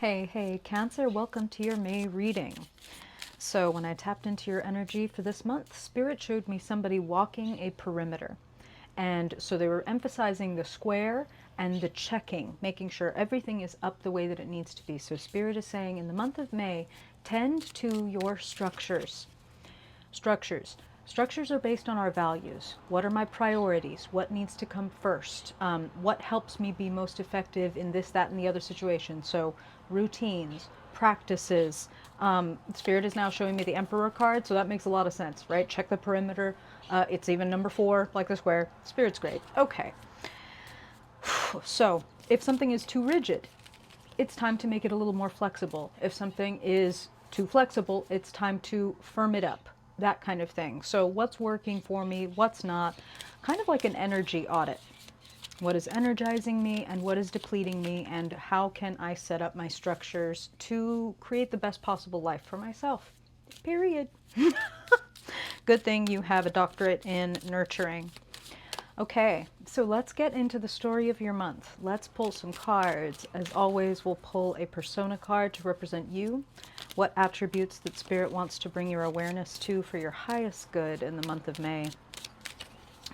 Hey, Cancer, welcome to your May reading. So, when I tapped into your energy for this month, Spirit showed me somebody walking a perimeter. And so they were emphasizing the square and the checking, making sure everything is up the way that it needs to be. So, Spirit is saying in the month of May, tend to your structures. Structures. Structures are based on our values. What are my priorities? What needs to come first? What helps me be most effective in this, that, and the other situation? So, routines, practices. Spirit is now showing me the Emperor card, so that makes a lot of sense, right? Check the perimeter. It's even number 4, like the square. Spirit's great. Okay. So, if something is too rigid, it's time to make it a little more flexible. If something is too flexible, it's time to firm it up, that kind of thing. So, what's working for me, what's not, kind of like an energy audit. What is energizing me and what is depleting me, and how can I set up my structures to create the best possible life for myself? Period. Good thing you have a doctorate in nurturing. Okay, so let's get into the story of your month. Let's pull some cards. As always, we'll pull a persona card to represent you, what attributes that Spirit wants to bring your awareness to for your highest good in the month of May.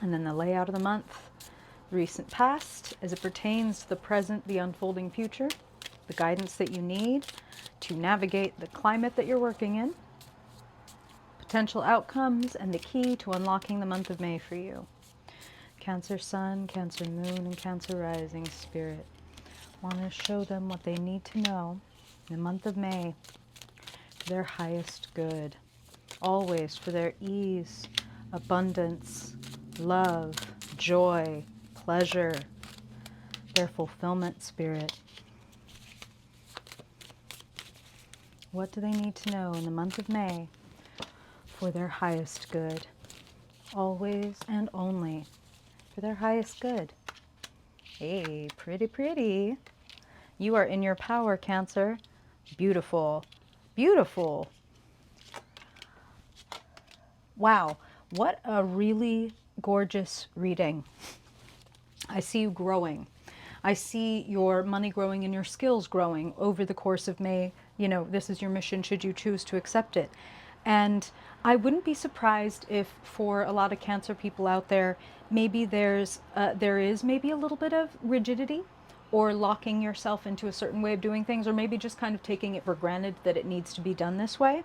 And then the layout of the month, recent past, as it pertains to the present, the unfolding future, the guidance that you need to navigate the climate that you're working in, potential outcomes, and the key to unlocking the month of May for you. Cancer Sun, Cancer Moon, and Cancer Rising Spirit want to show them what they need to know in the month of May for their highest good. Always for their ease, abundance, love, joy, pleasure, their fulfillment, Spirit. What do they need to know in the month of May for their highest good? Always and only for their highest good. Hey, pretty, pretty. You are in your power, Cancer. Beautiful. Beautiful. Wow, what a really gorgeous reading. I see you growing. I see your money growing and your skills growing over the course of May. You know, this is your mission should you choose to accept it. And I wouldn't be surprised if for a lot of Cancer people out there, maybe there is maybe a little bit of rigidity or locking yourself into a certain way of doing things, or maybe just kind of taking it for granted that it needs to be done this way.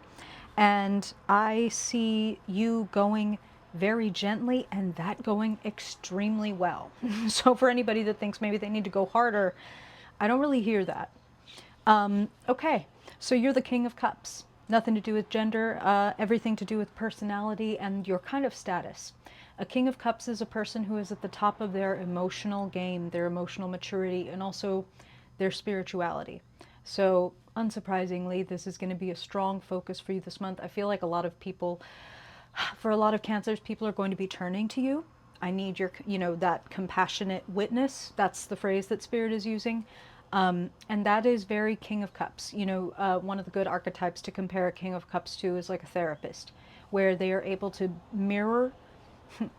And I see you going very gently and that going extremely well. So for anybody that thinks maybe they need to go harder, I don't really hear that. Okay, so you're the King of Cups. Nothing to do with gender, everything to do with personality and your kind of status. A King of Cups is a person who is at the top of their emotional game, their emotional maturity, and also their spirituality. So, unsurprisingly, this is going to be a strong focus for you this month. I feel like a lot of people, for a lot of Cancers, people are going to be turning to you. I need your, that compassionate witness. That's the phrase that Spirit is using. And that is very King of Cups. One of the good archetypes to compare a King of Cups to is like a therapist, where they are able to mirror.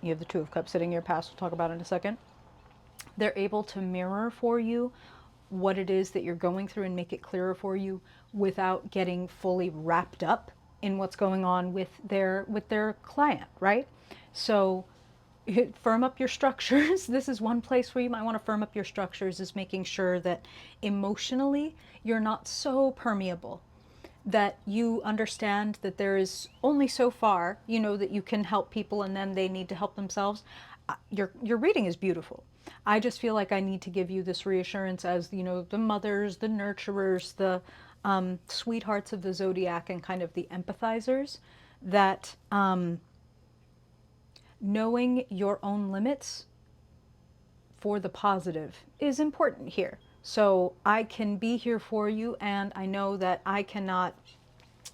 You have the Two of Cups sitting in your past, we'll talk about in a second. They're able to mirror for you what it is that you're going through and make it clearer for you without getting fully wrapped up in what's going on with their client, right? So firm up your structures. This is one place where you might want to firm up your structures, is making sure that emotionally you're not so permeable, that you understand that there is only so far, that you can help people and then they need to help themselves. Your reading is beautiful. I just feel like I need to give you this reassurance as, the mothers, the nurturers, the sweethearts of the zodiac, and kind of the empathizers, that knowing your own limits for the positive is important here. So I can be here for you, and I know that I cannot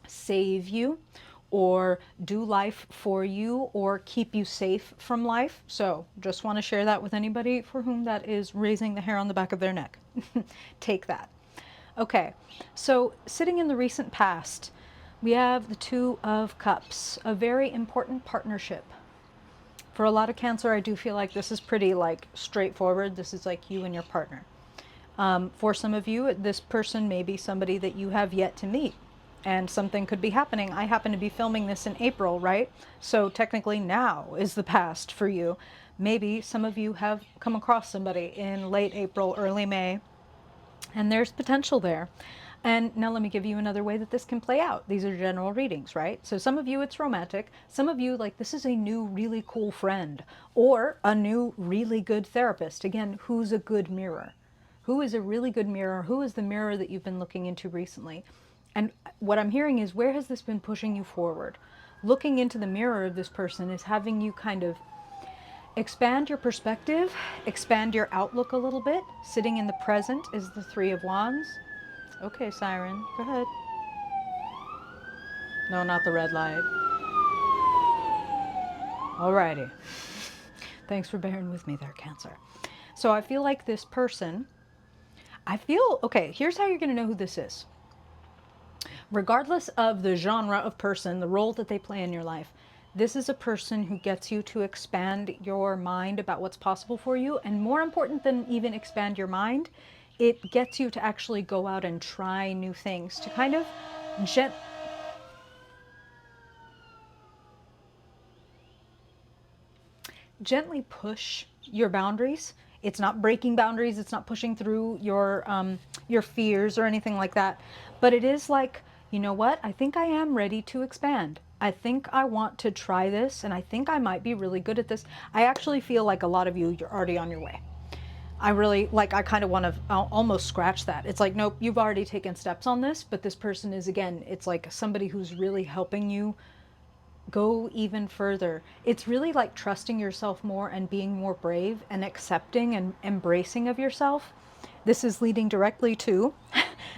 save you or do life for you or keep you safe from life. So just want to share that with anybody for whom that is raising the hair on the back of their neck. Take that. Okay, so sitting in the recent past, we have the Two of Cups, a very important partnership. For a lot of Cancer, I do feel like this is pretty like straightforward. This is like you and your partner. For some of you, this person may be somebody that you have yet to meet, and something could be happening. I happen to be filming this in April, right? So technically now is the past for you. Maybe some of you have come across somebody in late April, early May, and there's potential there. And now let me give you another way that this can play out. These are general readings, right? So some of you it's romantic. Some of you, like, this is a new really cool friend or a new really good therapist. Again, who's a good mirror? Who is a really good mirror? Who is the mirror that you've been looking into recently? And what I'm hearing is, where has this been pushing you forward? Looking into the mirror of this person is having you kind of expand your perspective, expand your outlook a little bit. Sitting in the present is the Three of Wands. Okay, Siren, go ahead. No, not the red light. Alrighty. Thanks for bearing with me there, Cancer. So I feel like this person, okay, here's how you're going to know who this is. Regardless of the genre of person, the role that they play in your life, this is a person who gets you to expand your mind about what's possible for you. And more important than even expand your mind, it gets you to actually go out and try new things, to kind of gently push your boundaries. It's not breaking boundaries. It's not pushing through your fears or anything like that. But it is like, you know what? I think I am ready to expand. I think I want to try this, and I think I might be really good at this. I actually feel like a lot of you, you're already on your way. I really, like, I kind of want to almost scratch that. It's like, nope, you've already taken steps on this, but this person is, again, it's like somebody who's really helping you go even further. It's really like trusting yourself more and being more brave and accepting and embracing of yourself. This is leading directly to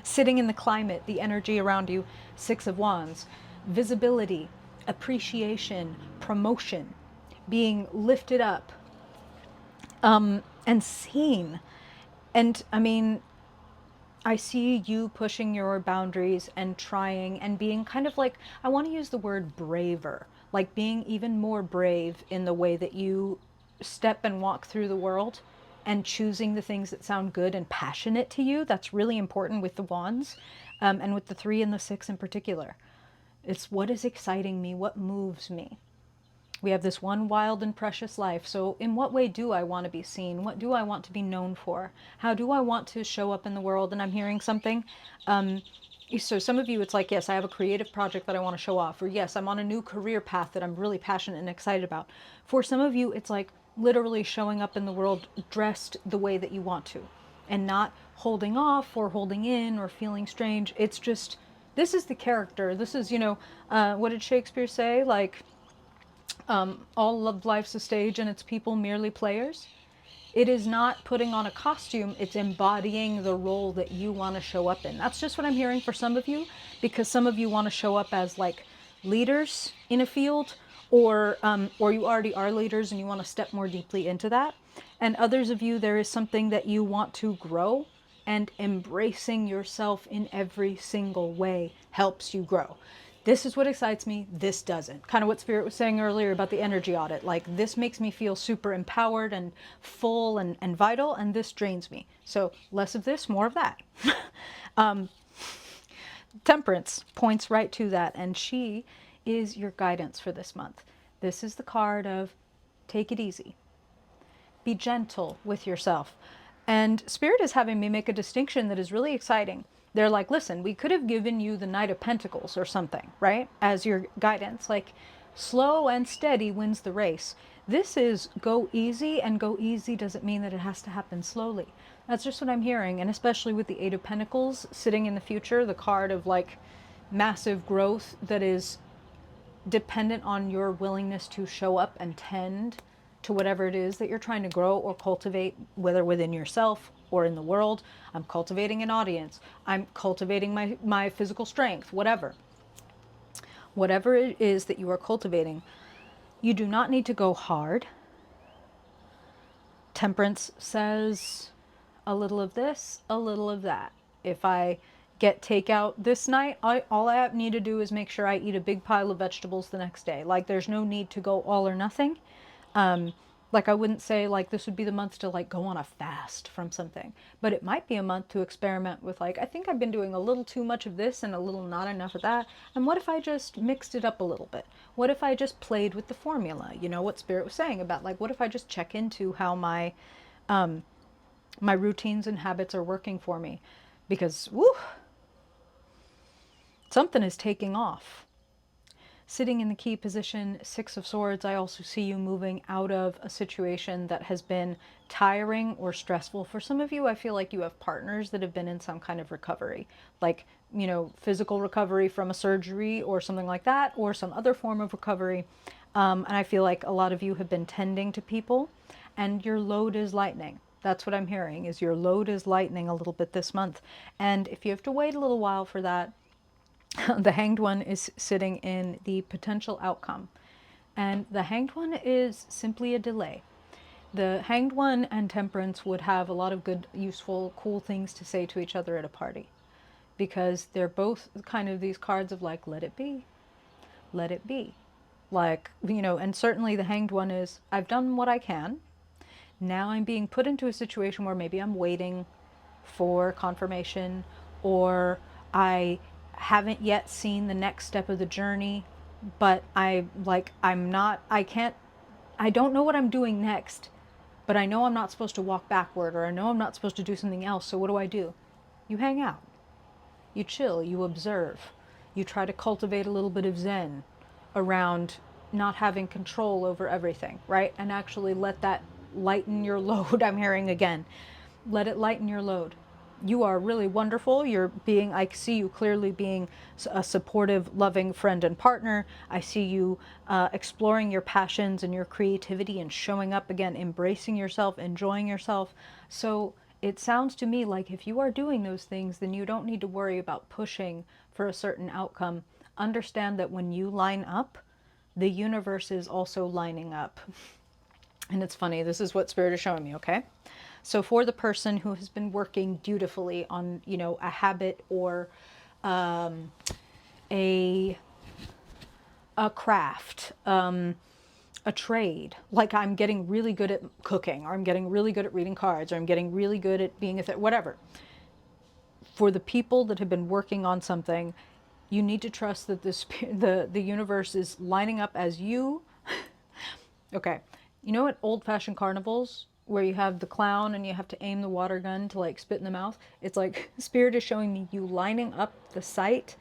sitting in the climate, the energy around you, Six of Wands, visibility, appreciation, promotion, being lifted up, and seen. And I mean, I see you pushing your boundaries and trying and being kind of like, I want to use the word braver, like being even more brave in the way that you step and walk through the world and choosing the things that sound good and passionate to you. That's really important with the wands, and with the three and the six in particular. It's what is exciting me, what moves me. We have this one wild and precious life. So in what way do I want to be seen? What do I want to be known for? How do I want to show up in the world? And I'm hearing something. So some of you, it's like, yes, I have a creative project that I want to show off. Or yes, I'm on a new career path that I'm really passionate and excited about. For some of you, it's like literally showing up in the world dressed the way that you want to. And not holding off or holding in or feeling strange. It's just, this is the character. This is, what did Shakespeare say? Like, all of life's a stage and its people merely players. It is not putting on a costume, it's embodying the role that you want to show up in. That's just what I'm hearing for some of you, because some of you want to show up as like leaders in a field, or you already are leaders and you want to step more deeply into that. And others of you, there is something that you want to grow, and embracing yourself in every single way helps you grow. This is what excites me, this doesn't. Kind of what Spirit was saying earlier about the energy audit. Like, this makes me feel super empowered and full and vital, and this drains me. So less of this, more of that. Temperance points right to that, and she is your guidance for this month. This is the card of take it easy. Be gentle with yourself. And Spirit is having me make a distinction that is really exciting. They're like, listen, we could have given you the Knight of Pentacles or something, right? As your guidance. Like, slow and steady wins the race. This is go easy, and go easy doesn't mean that it has to happen slowly. That's just what I'm hearing. And especially with the Eight of Pentacles sitting in the future, the card of like massive growth that is dependent on your willingness to show up and tend to whatever it is that you're trying to grow or cultivate, whether within yourself or in the world. I'm cultivating an audience. I'm cultivating my physical strength, whatever. Whatever it is that you are cultivating, you do not need to go hard. Temperance says a little of this, a little of that. If I get takeout this night, all I need to do is make sure I eat a big pile of vegetables the next day. Like, there's no need to go all or nothing. Like I wouldn't say like this would be the month to like go on a fast from something, but it might be a month to experiment with like, I think I've been doing a little too much of this and a little not enough of that. And what if I just mixed it up a little bit? What if I just played with the formula? You know what Spirit was saying about like, what if I just check into how my routines and habits are working for me? Because woo, something is taking off. Sitting in the key position, Six of Swords, I also see you moving out of a situation that has been tiring or stressful. For some of you, I feel like you have partners that have been in some kind of recovery, like, you know, physical recovery from a surgery or something like that, or some other form of recovery. And I feel like a lot of you have been tending to people, and your load is lightening. That's what I'm hearing, is your load is lightening a little bit this month. And if you have to wait a little while for that, the Hanged One is sitting in the potential outcome. And the Hanged One is simply a delay. The Hanged One and Temperance would have a lot of good, useful, cool things to say to each other at a party. Because they're both kind of these cards of like, let it be. Let it be. Like, you know, and certainly the Hanged One is, I've done what I can. Now I'm being put into a situation where maybe I'm waiting for confirmation, or I haven't yet seen the next step of the journey, but I don't know what I'm doing next, but I know I'm not supposed to walk backward, or I know I'm not supposed to do something else. So what do? You hang out, you chill, you observe, you try to cultivate a little bit of zen around not having control over everything, right? And actually let that lighten your load. I'm hearing again, let it lighten your load. You are really wonderful. I see you clearly being a supportive, loving friend and partner. I see you exploring your passions and your creativity and showing up again, embracing yourself, enjoying yourself. So it sounds to me like if you are doing those things, then you don't need to worry about pushing for a certain outcome. Understand that when you line up, the universe is also lining up. And it's funny, this is what Spirit is showing me, okay? So for the person who has been working dutifully on, you know, a habit or a craft, a trade, like I'm getting really good at cooking, or I'm getting really good at reading cards, or I'm getting really good at being whatever. For the people that have been working on something, you need to trust that the universe is lining up as you. Okay. You know at old-fashioned carnivals where you have the clown and you have to aim the water gun to like spit in the mouth? It's like Spirit is showing me you lining up the sight,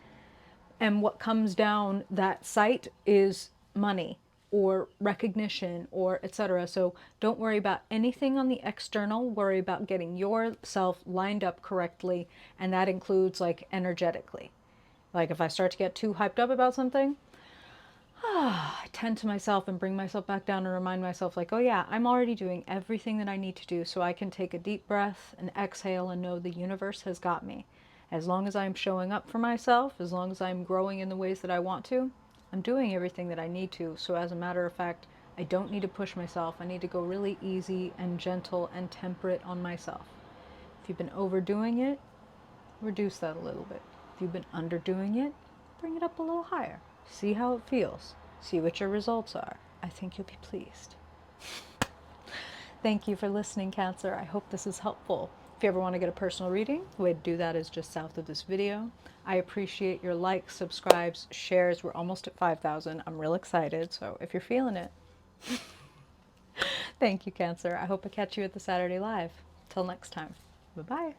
and what comes down that sight is money or recognition or etc. So don't worry about anything on the external. Worry about getting yourself lined up correctly, and that includes like energetically. Like if I start to get too hyped up about something, I tend to myself and bring myself back down and remind myself like, oh yeah, I'm already doing everything that I need to do, so I can take a deep breath and exhale and know the universe has got me. As long as I'm showing up for myself, as long as I'm growing in the ways that I want to, I'm doing everything that I need to. So as a matter of fact, I don't need to push myself. I need to go really easy and gentle and temperate on myself. If you've been overdoing it, reduce that a little bit. If you've been underdoing it, bring it up a little higher. See how it feels. See what your results are. I think you'll be pleased. Thank you for listening, Cancer. I hope this is helpful. If you ever want to get a personal reading, the way to do that is just south of this video. I appreciate your likes, subscribes, shares. We're almost at 5,000. I'm real excited, so if you're feeling it, thank you, Cancer. I hope I catch you at the Saturday Live. Till next time. Bye-bye.